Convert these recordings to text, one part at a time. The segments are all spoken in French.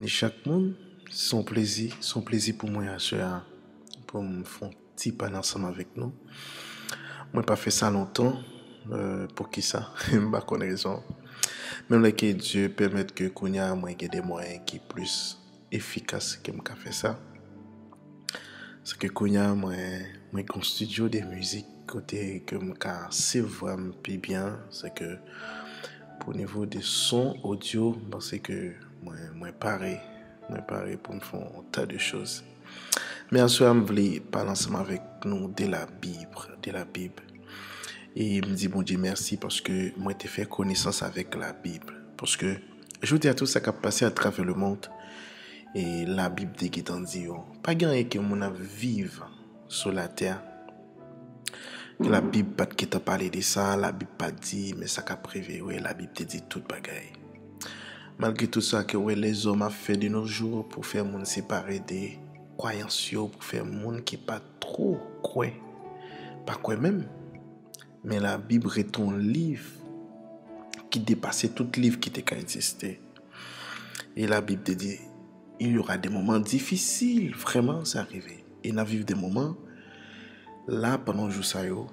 Et chaque monde, son plaisir pour moi, pour me faire un petit pan ensemble avec nous. Moi, pas fait ça longtemps, pour qui ça? Je n'ai pas raison. Même là que Dieu permette que Kounia, moi, ait des moyens qui sont plus efficaces que moi fait ça. C'est que Kounia, moi, un studio de musique côté que moi, c'est vraiment plus bien. C'est que pour niveau de son audio, c'est que moi pareil pour me faire un tas de choses. Mais en soi, je voulais parler ensemble avec nous de la Bible. Et me dit bon Dieu merci parce que moi j'ai fait connaissance avec la Bible. Parce que je vous dis à tout ça qui a passé à travers le monde et la Bible dit qui t'en dit pas gagné que mon vivre sur la terre. Que la Bible pas qui t'a parlé de ça, la Bible pas dit mais ça qu'a prévu ouais la Bible te dit tout bagaille. Malgré tout ça que ouais les hommes a fait de nos jours pour faire monde séparer des croyances pour faire monde qui pas trop croit pas quoi même. Mais la Bible est un livre qui dépassait tout livre qui était existé. Et la Bible te dit, il y aura des moments difficiles, vraiment, c'est arrivé. Et nous vivons des moments, là, pendant le jour ça, nous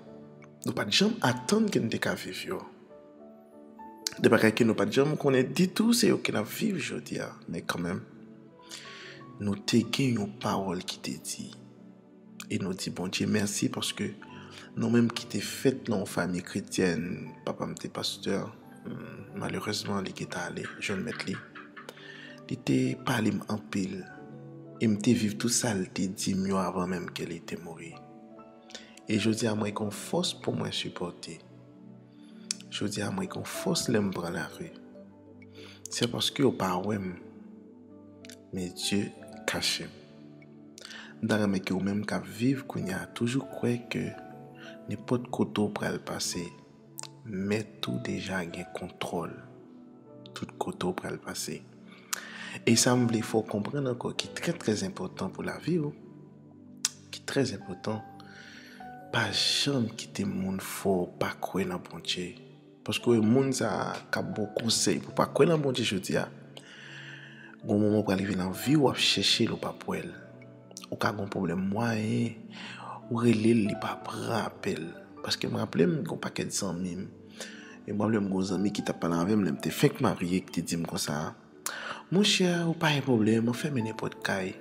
ne pas jamais attendre que nous devons vivre. De bagages que nous pas jamais connaître du tout, c'est que nous vivons aujourd'hui. Mais quand même, nous avons une parole qui te dit. Et nous disons, bon Dieu, merci parce que nous-mêmes qui t'es fait dans une famille chrétienne, papa m'était pasteur, malheureusement, il était allé, je le mettre lui. Il était parlé en pile. Et m'était vivre tout ça, il était 10 mois avant même qu'elle était morte. Et je dis à moi qu'on force pour moi supporter. Je dis à moi qu'on force l'aime prendre la rue. C'est parce que au pas mais Dieu cache. Dans mais que même qu'à vivre qu'on y a toujours croire que n'importe côté pour le passer, mais tout déjà a contrôle. Tout côté pour le passer. Et ça il faut comprendre encore qui est très très important pour la vie, qui est très important. Pas jamais quitter monde faut pas croire dans bon Dieu. Parce que le monde ça a beaucoup conseil pour pas croire dans bon Dieu je dis à. Bon moment pour arriver dans la vie ou chercher le pas pour elle. Ou ka gon problème moyen ou relé li pas rappel parce que me rappelle qu'on paquet de 100 000 et moi le gros ami qui t'a parlé avec moi me fait marié qui te dit comme ça mon cher ou pas un problème on fait n'importe caille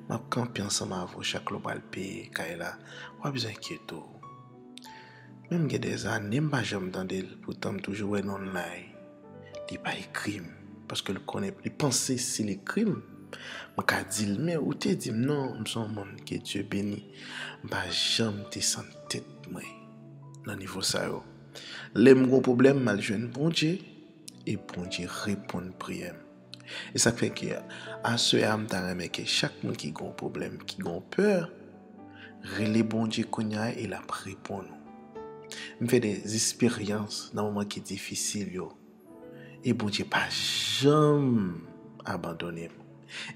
m'a camper ensemble avec chaque global paye caille là pas besoin inquiéter même que des années pas jamais entendre pourtant toujours non là il pas écrit parce que le connaît il penser c'est les crimes je dis, mais où tu dis non, je suis un monde que Dieu bénit. Je jamais te sans tête, moi, dans le niveau ça. Les gros problèmes, mal jeune bon Dieu, et bon Dieu répond à prière. Et ça fait que, à ce âme, que chaque monde qui a un problème, qui a peur, relève bon Dieu qu'on a et la répond. Je fais des expériences dans un moment qui est difficile, et bon Dieu pas jamais abandonné.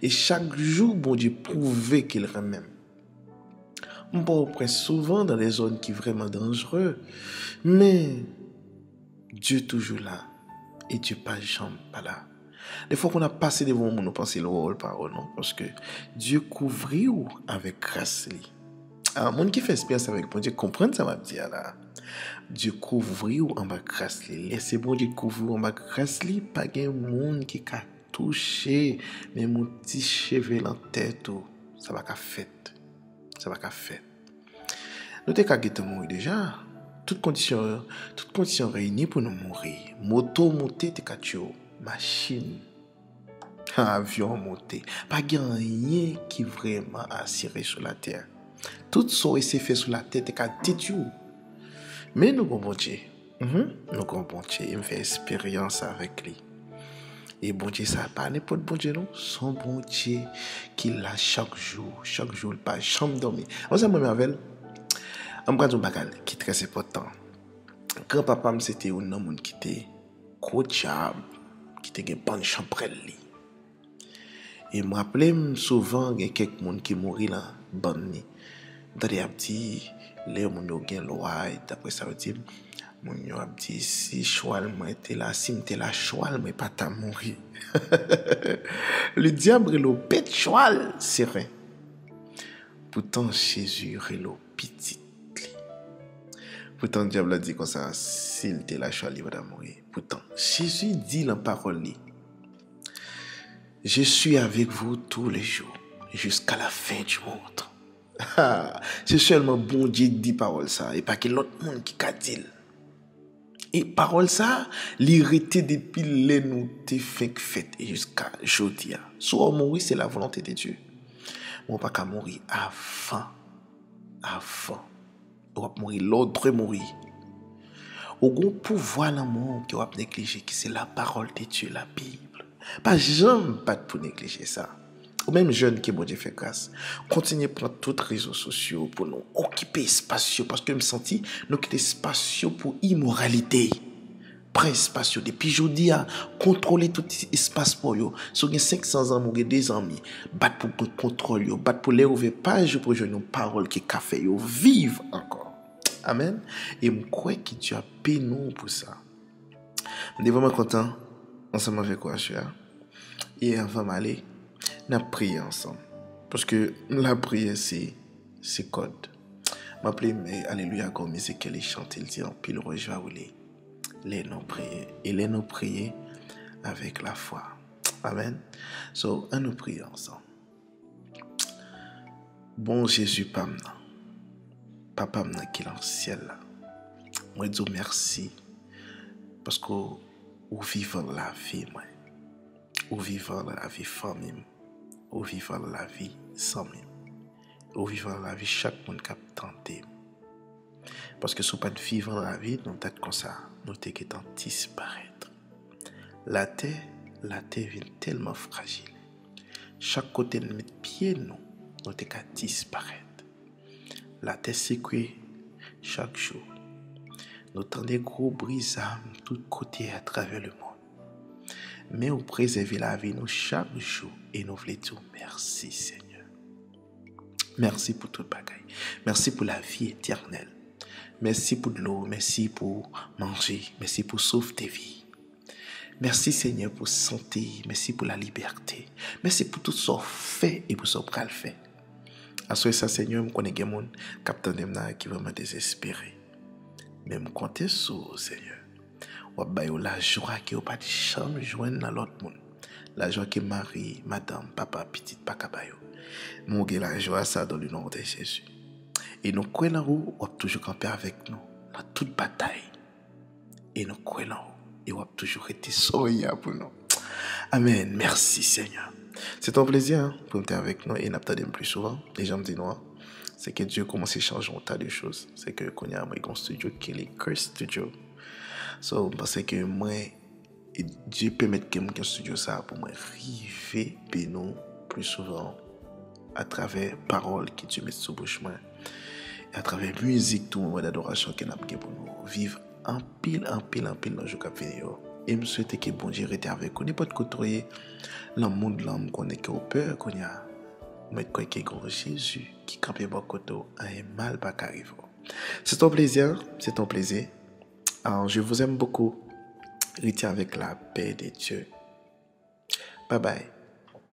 Et chaque jour, bon Dieu prouve qu'il remet. On peut souvent dans les zones qui sont vraiment dangereuses, mais Dieu est toujours là. Et Dieu pas jamais pas là. Des fois qu'on a passé devant nous, on pense le rôle parole, non? Parce que Dieu couvre avec grâce. Alors, monde qui fait expérience avec bon Dieu, comprendre ça va dire là. Dieu couvre en bas grâce. Laissez bon Dieu couvrir en bas grâce, pas de monde qui a touché, mais mon petit cheveu en tête, ça va qu'à fait. Ça va qu'à fait. Nous t'es mourir déjà. Toutes conditions réunies pour nous mourir. Moto monter t'es catio, machine, avion monter. Pas rien qui vraiment assuré sur la terre. Tout ça est fait sur la terre t'es catio. Mais nous comprenons Dieu. Nous comprenons Dieu. Il me fait expérience avec lui. Et bon Dieu, ça pas n'importe bon Dieu, non? Son bon Dieu qui l'a chaque jour, pas jamais dormir. On s'est moi avec on prend un bagage qui est très important. Quand papa c'était un homme qui était coachable, qui était une bonne chambre li. Et me rappelle souvent il y a quelques monde qui mourit là bonne ni. Dans les petits les monde ont gain loi d'après ça dit Mon yo a dit, si choual moi était là, si m'était là choual, mais pas ta mourir. Le diable est le bête choual, c'est vrai. Pourtant, Jésus est le petit. Pourtant, le diable a dit comme ça, s'il était là choual, il va mourir. Pourtant, Jésus dit dans la parole, je suis avec vous tous les jours, jusqu'à la fin du monde. C'est seulement bon Dieu qui dit parole ça, et pas que l'autre monde qui a dit. Et parole ça, l'irrité depuis les nous te fait fête et jusqu'à aujourd'hui. Soit mourir, c'est la volonté de Dieu. On pas qu'à mourir avant. On va mourir, l'autre mourir. Au grand pouvoir l'amour qui va négliger, qui c'est la parole de Dieu, la Bible. Pas jamais pas pour négliger ça. Ou même jeunes qui bon Dieu fait grâce. Continuez à prendre tous les réseaux sociaux pour nous occuper espace parce que je me sens nous quitter espace pour immoralité. Prends espace depuis aujourd'hui à contrôler tout espace pour yo. Si vous avez 500 ans, vous avez 2 ans, battre pour contrôle yo, battre pour les ouvrir page pour jouer nos paroles qui café yo vive encore. Amen. Et je crois que Dieu a payé nous pour ça. Je suis vraiment content ensemble avec quoi je suis. Et avant d'aller, on a prié ensemble. Parce que la prière, c'est code. Je m'appelle, alléluia, comme Ézéchiel il chante, il dit en pile rouge, les non prier. Et les non prier avec la foi. Amen. So, on nous prie ensemble. Bon Jésus, Papa, qui est en ciel là. Moi, je dis merci. Parce que vous vivez la vie, moi. Vous vivez la vie famille. Vous vivez la vie sans moi. Vous vivez la vie chaque monde qui a tenté. Parce que si vous ne vivez pas la vie, nous sommes comme ça. Nous sommes disparaître. La terre vient tellement fragile. Chaque côté de notre pied, nous sommes disparaître. La terre s'écroule chaque jour. Nous avons des gros brisades de tous côtés à travers le monde. Mais vous préservez la vie nous chaque jour et nous voulons dire merci Seigneur. Merci pour tout le bagaille. Merci pour la vie éternelle. Merci pour de l'eau. Merci pour manger. Merci pour sauver tes vies. Merci Seigneur pour santé. Merci pour la liberté. Merci pour tout ce qu'on fait et pour ce qu'on le fait. À ce ça Seigneur, je connais des gens qui sont vraiment désespérés. Mais je compte sur Seigneur. Ou la joie qui n'a pas de chambre joindre dans l'autre monde. La joie que Marie, madame, papa, petite, pakabayo. Mon Dieu, la joie ça dans le nom de Jésus. Et nous croyons en vous, on va toujours camper avec nous dans toute bataille. Et nous croyons en vous, et on va toujours être soyeux pour nous. Amen. Merci Seigneur. C'est un plaisir pour être avec nous et nous plus souvent. Les gens me disent non. C'est que Dieu commence à changer un tas de choses. C'est que qu'on a un studio qui est le Curse Studio. So, parce que moi, Dieu permet que mon studio ça pour moi arriver nous plus souvent à travers paroles que Dieu met sous bouche moi et à travers musique tout moment d'adoration qu'il a pour nous vivre en pile dans le jour qui venir. Et me souhaiter que bon Dieu reste avec nous. N'importe côté dans le monde l'homme qu'on est au peur qu'on a mettre quoi que Jésus qui campe bon côté un mal pas arrive. C'est un plaisir. Alors, je vous aime beaucoup. Restez avec la paix de Dieu. Bye bye.